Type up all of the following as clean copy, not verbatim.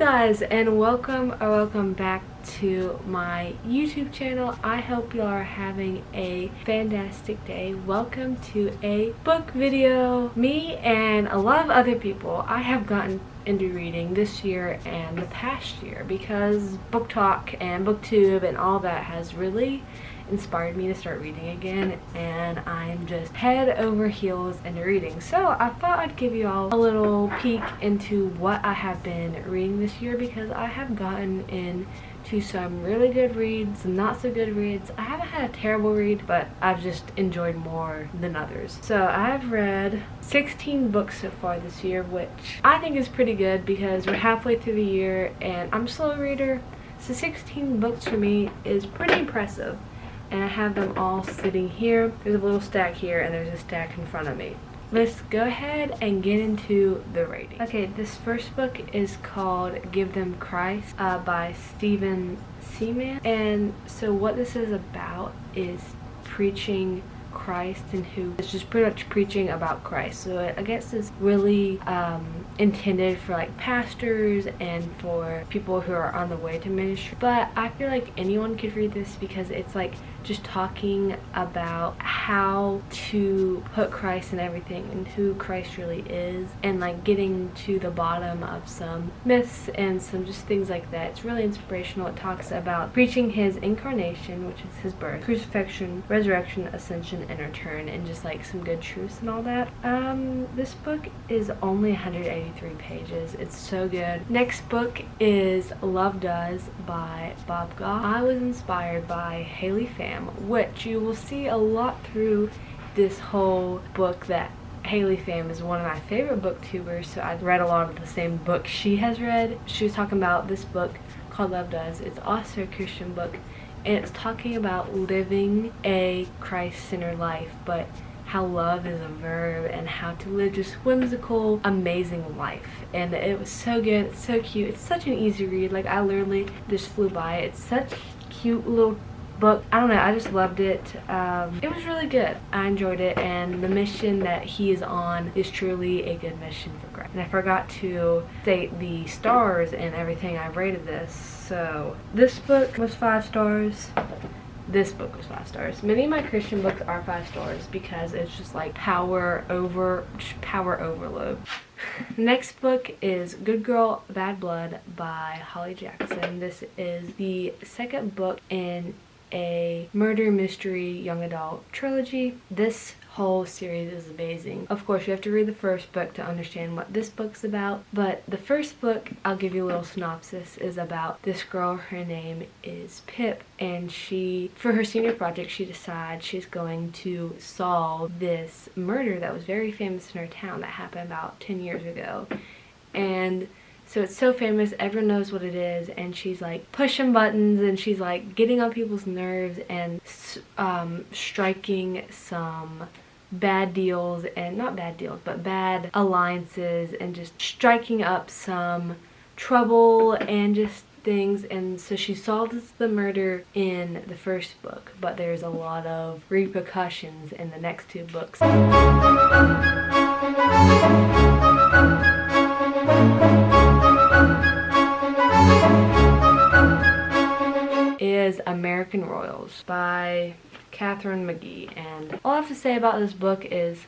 guys, and welcome back to my YouTube channel. I hope you are having a fantastic day. Welcome to a book video. Me and a lot of other people, I have gotten into reading this year and the past year because Book Talk and BookTube and all that has really inspired me to start reading again, and I'm just head over heels into reading. So I thought I'd give you all a little peek into what I have been reading this year, because I have gotten into some really good reads, some not so good reads. I haven't had a terrible read, but I've just enjoyed more than others. So I've read 16 books so far this year, which I think is pretty good because we're halfway through the year and I'm a slow reader. So 16 books for me is pretty impressive. And I have them all sitting here. There's a little stack here and there's a stack in front of me. Let's go ahead and get into the rating. Okay, this first book is called Give Them Christ by Stephen Seaman. And so what this is about is preaching Christ, and who is just pretty much preaching about Christ. So I guess it's really intended for like pastors and for people who are on the way to ministry, but I feel like anyone could read this because it's like just talking about how to put Christ in everything and who Christ really is, and like getting to the bottom of some myths and some just things like that. It's really inspirational. It talks about preaching his incarnation, which is his birth, crucifixion, resurrection, ascension, and return, and just like some good truths and all that. This book is only 183 pages. It's so good. Next book is Love Does by Bob Goff. I was inspired by Haley Pham, which you will see a lot through this whole book that Haley Pham is one of my favorite booktubers, so I've read a lot of the same books she has read. She was talking about this book called Love Does. It's also a Christian book, and it's talking about living a Christ-centered life, but how love is a verb and how to live just whimsical, amazing life. And it was so good. It's so cute. It's such an easy read. Like, I literally just flew by it. It's such a cute little book. I don't know, I just loved it. It was really good. I enjoyed it, and the mission that he is on is truly a good mission for Christ. And I forgot to state the stars and everything I rated this. So this book was 5 stars. This book was 5 stars. Many of my Christian books are 5 stars because it's just like power overload. Next book is Good Girl, Bad Blood by Holly Jackson. This is the second book in a murder mystery young adult trilogy. This whole series is amazing. Of course, you have to read the first book to understand what this book's about, but the first book, I'll give you a little synopsis, is about this girl. Her name is Pip, and she, for her senior project, she decides she's going to solve this murder that was very famous in her town that happened about 10 years ago. And so it's so famous, everyone knows what it is, and she's like pushing buttons and she's like getting on people's nerves and striking some bad deals, and not bad deals, but bad alliances, and just striking up some trouble and just things. And so she solves the murder in the first book, but there's a lot of repercussions in the next 2 books. Is American Royals by Catherine McGee. And all I have to say about this book is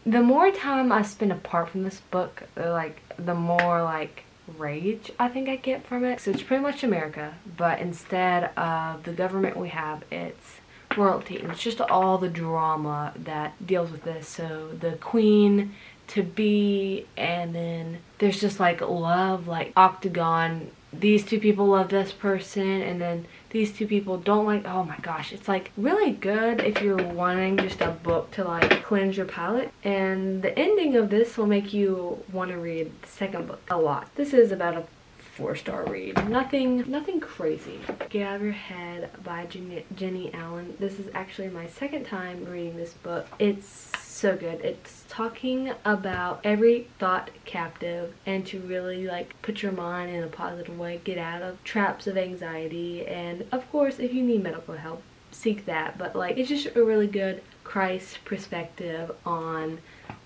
the more time I spend apart from this book, like the more like rage I think I get from it. So it's pretty much America, but instead of the government we have, it's royalty, and it's just all the drama that deals with this. So the queen to be, and then there's just like love, like octagon, these 2 people love this person and then these 2 people don't like. Oh my gosh, it's like really good if you're wanting just a book to like cleanse your palate, and the ending of this will make you want to read the second book a lot. This is about a 4-star read. Nothing crazy. Get Out of Your Head by Jenny Allen. This is actually my second time reading this book. It's so good. It's talking about every thought captive and to really like put your mind in a positive way, get out of traps of anxiety, and of course if you need medical help, seek that. But like, it's just a really good Christ perspective on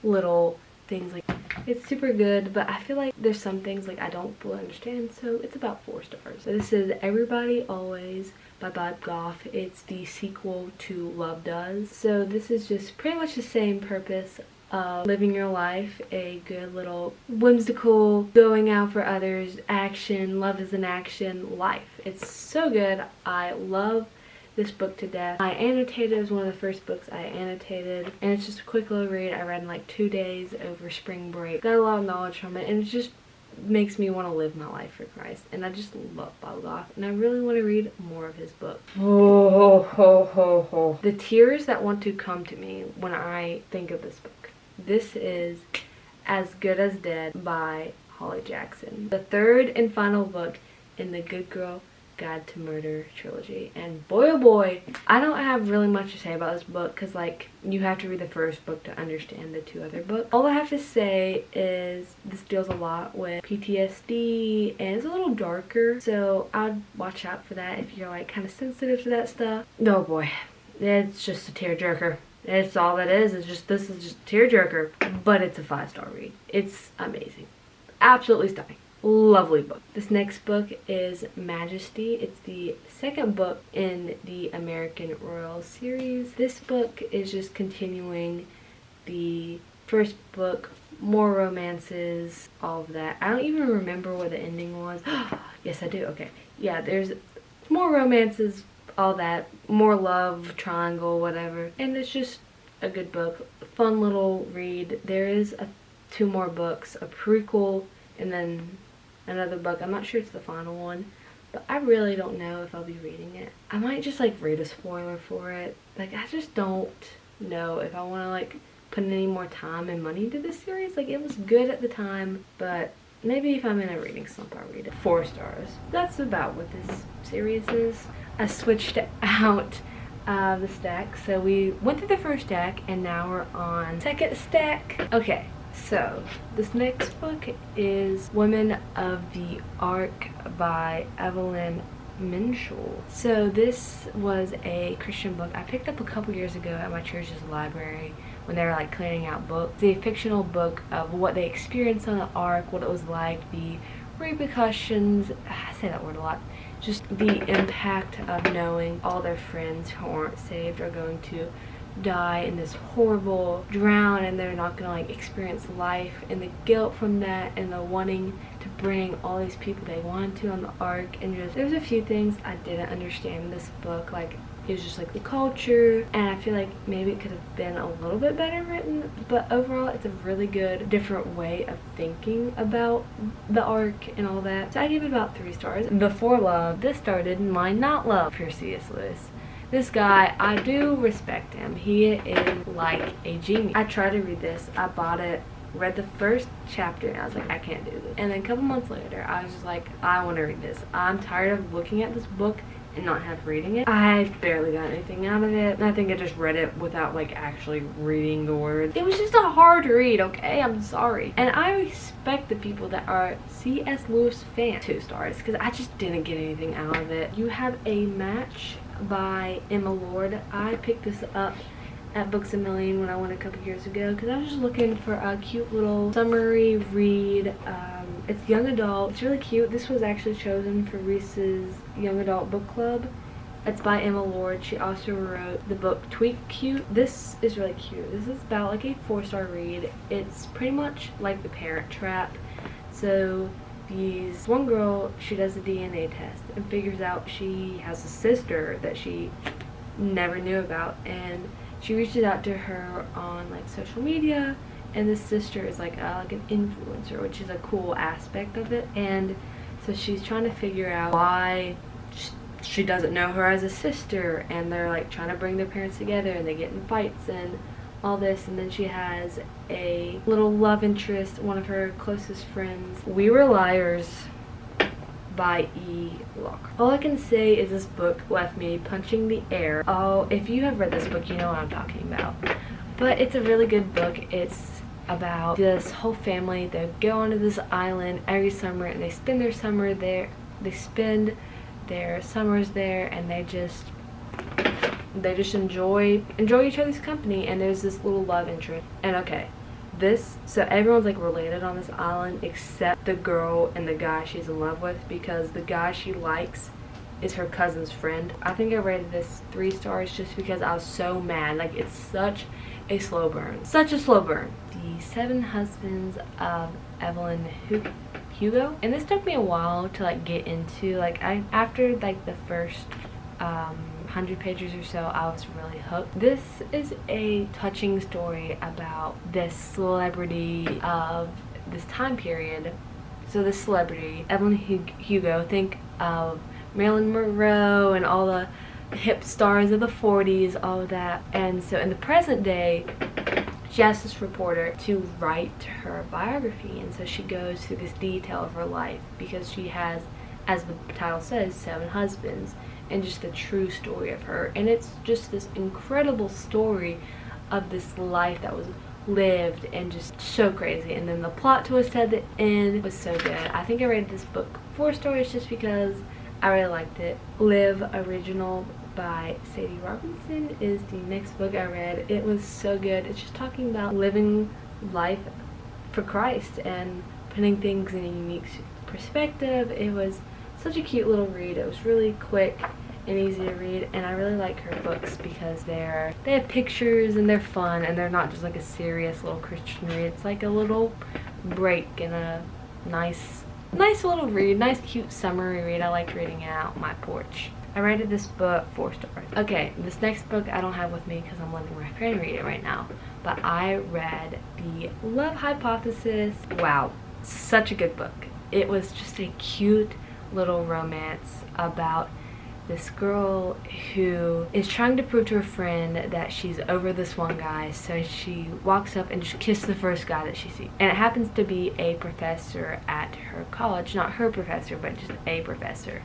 little things like It's super good, but I feel like there's some things like I don't fully understand, so it's about 4 stars. So this is Everybody Always by Bob Goff. It's the sequel to Love Does. So this is just pretty much the same purpose of living your life, a good little whimsical, going out for others, action, love is an action life. It's so good. I love this book to death. I annotated, it was one of the first books I annotated, and it's just a quick little read. I read in like 2 days over spring break. Got a lot of knowledge from it, and it just makes me want to live my life for Christ. And I just love Bob Goff, and I really want to read more of his books. The tears that want to come to me when I think of this book. This is As Good as Dead by Holly Jackson. The 3rd and final book in the Good Girl Guide to Murder trilogy, and boy oh boy, I don't have really much to say about this book because like you have to read the first book to understand the 2 other books. All I have to say is this deals a lot with PTSD and it's a little darker, so I'd watch out for that if you're like kind of sensitive to that stuff. Oh boy, it's just a tearjerker. It's all that is. It's just, this is just a tearjerker, but it's a 5-star read. It's amazing, absolutely stunning. Lovely book. This next book is Majesty. It's the 2nd book in the American Royal series. This book is just continuing the first book, more romances, all of that. I don't even remember what the ending was. Yes, I do. Okay. Yeah, there's more romances, all that, more love, triangle, whatever. And it's just a good book. Fun little read. There is 2 more books, a prequel and then another book. I'm not sure it's the final one, but I really don't know if I'll be reading it. I might just like read a spoiler for it. Like I just don't know if I want to like put any more time and money into this series. Like it was good at the time, but maybe if I'm in a reading slump I'll read it. 4 stars. That's about what this series is. I switched out the stack, so we went through the first stack and now we're on 2nd stack. Okay. So, this next book is Women of the Ark by Evelyn Minshall. So this was a Christian book I picked up a couple years ago at my church's library when they were like clearing out books. It's a fictional book of what they experienced on the Ark, what it was like, the repercussions, I say that word a lot, just the impact of knowing all their friends who aren't saved are going to die in this horrible drown and they're not gonna like experience life, and the guilt from that and the wanting to bring all these people they wanted to on the Ark. And just there's a few things I didn't understand in this book, like it was just like the culture, and I feel like maybe it could have been a little bit better written, but overall it's a really good different way of thinking about the Ark and all that. So I give it about 3 stars. Before Love, this started my not love for C.S. Lewis. This guy, I do respect him. He is like a genius. I tried to read this. I bought it, read the first chapter, and I was like, I can't do this. And then a couple months later, I was just like, I want to read this. I'm tired of looking at this book and not have reading it. I barely got anything out of it. And I think I just read it without like actually reading the words. It was just a hard read, okay? I'm sorry. And I respect the people that are C.S. Lewis fans. 2 stars, because I just didn't get anything out of it. You Have a Match by Emma Lord. I picked this up at Books A Million when I went a couple years ago because I was just looking for a cute little summary read. It's young adult. It's really cute. This was actually chosen for Reese's Young Adult Book Club. It's by Emma Lord. She also wrote the book Tweet Cute. This is really cute. This is about like a 4-star read. It's pretty much like The Parent Trap. So one girl, she does a DNA test and figures out she has a sister that she never knew about, and she reaches out to her on like social media, and this sister is like an influencer, which is a cool aspect of it. And so she's trying to figure out why she doesn't know her as a sister, and they're like trying to bring their parents together and they get in fights and all this. And then she has a little love interest, one of her closest friends. We Were Liars by E. Locke. All I can say is this book left me punching the air. Oh, if you have read this book, you know what I'm talking about. But it's a really good book. It's about this whole family. They go onto this island every summer and they spend their summer there. They spend their summers there, and they just enjoy each other's company. And there's this little love interest. And okay, So everyone's like related on this island except the girl and the guy she's in love with, because the guy she likes is her cousin's friend. I think I rated this 3 stars just because I was so mad. Like, it's such a slow burn. Such a slow burn. The 7 Husbands of Evelyn Hugo. And this took me a while to like get into. Like, after like the first 100 pages or so, I was really hooked. This is a touching story about this celebrity of this time period. So this celebrity, Evelyn Hugo, think of Marilyn Monroe and all the hip stars of the 40s, all of that. And so in the present day, she asked this reporter to write her biography, and so she goes through this detail of her life because she has, as the title says, 7 husbands, and just the true story of her. And it's just this incredible story of this life that was lived, and just so crazy. And then the plot twist at the end was so good. I think I rated this book 4 stars just because I really liked it. Live Original by Sadie Robinson is the next book I read. It was so good. It's just talking about living life for Christ and putting things in a unique perspective. It was such a cute little read. It was really quick and easy to read, and I really like her books because they have pictures and they're fun, and they're not just like a serious little Christian read. It's like a little break and a nice little read, nice cute summery read. I like reading it out on my porch. I rated this book 4 stars. Okay, this next book I don't have with me because I'm letting my friend read it right now, but I read The Love Hypothesis. Wow, such a good book. It was just a cute little romance about this girl who is trying to prove to her friend that she's over this one guy, so she walks up and just kisses the first guy that she sees. And it happens to be a professor at her college, not her professor, but just a professor.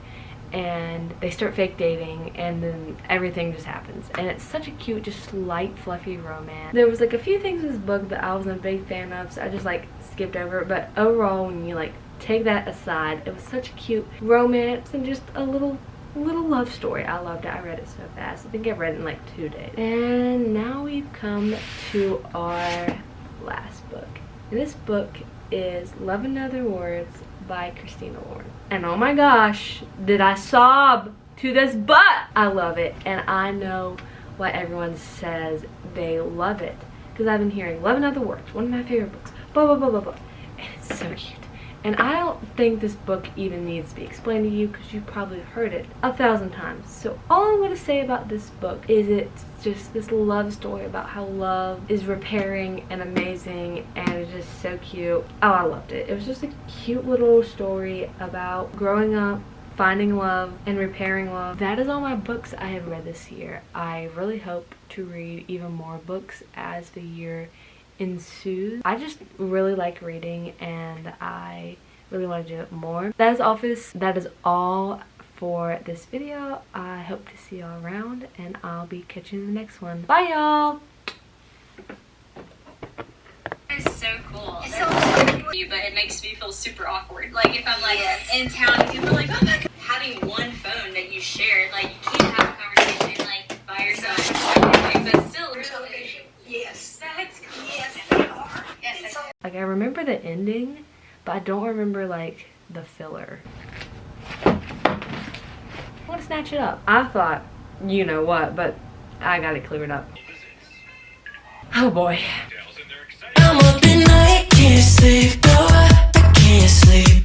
And they start fake dating, and then everything just happens. And it's such a cute, just light, fluffy romance. There was like a few things in this book that I wasn't a big fan of, so I just like skipped over it. But overall, when you like take that aside, it was such a cute romance and just a little love story. I loved it. I read it so fast. I think I read it in like 2 days. And now we've come to our last book. And this book is Love in Other Words by Christina Lauren. And oh my gosh, did I sob to this book! I love it, and I know why everyone says they love it, because I've been hearing Love in Other Words, one of my favorite books, blah blah blah blah blah, and it's so cute. And I don't think this book even needs to be explained to you because you've probably heard it 1,000 times. So all I'm going to say about this book is it's just this love story about how love is repairing and amazing, and it's just so cute. Oh, I loved it. It was just a cute little story about growing up, finding love, and repairing love. That is all my books I have read this year. I really hope to read even more books as the year ensues. I just really like reading, and I really want to do it more. That is all for this video. I hope to see y'all around, and I'll be catching you in the next one. Bye y'all. It's so cool. It's so cool. But it makes me feel super awkward. Like if I'm like in town and people are like, oh my god, having one phone that you share, like you can't have a conversation like by yourself. But still, yes, that's cool. Yes, they are. Yes, like I remember the ending, but I don't remember like the filler. I want to snatch it up. I thought, you know what, but I got it cleared up. Oh boy. I'm up at night, can't sleep, no, I can't sleep.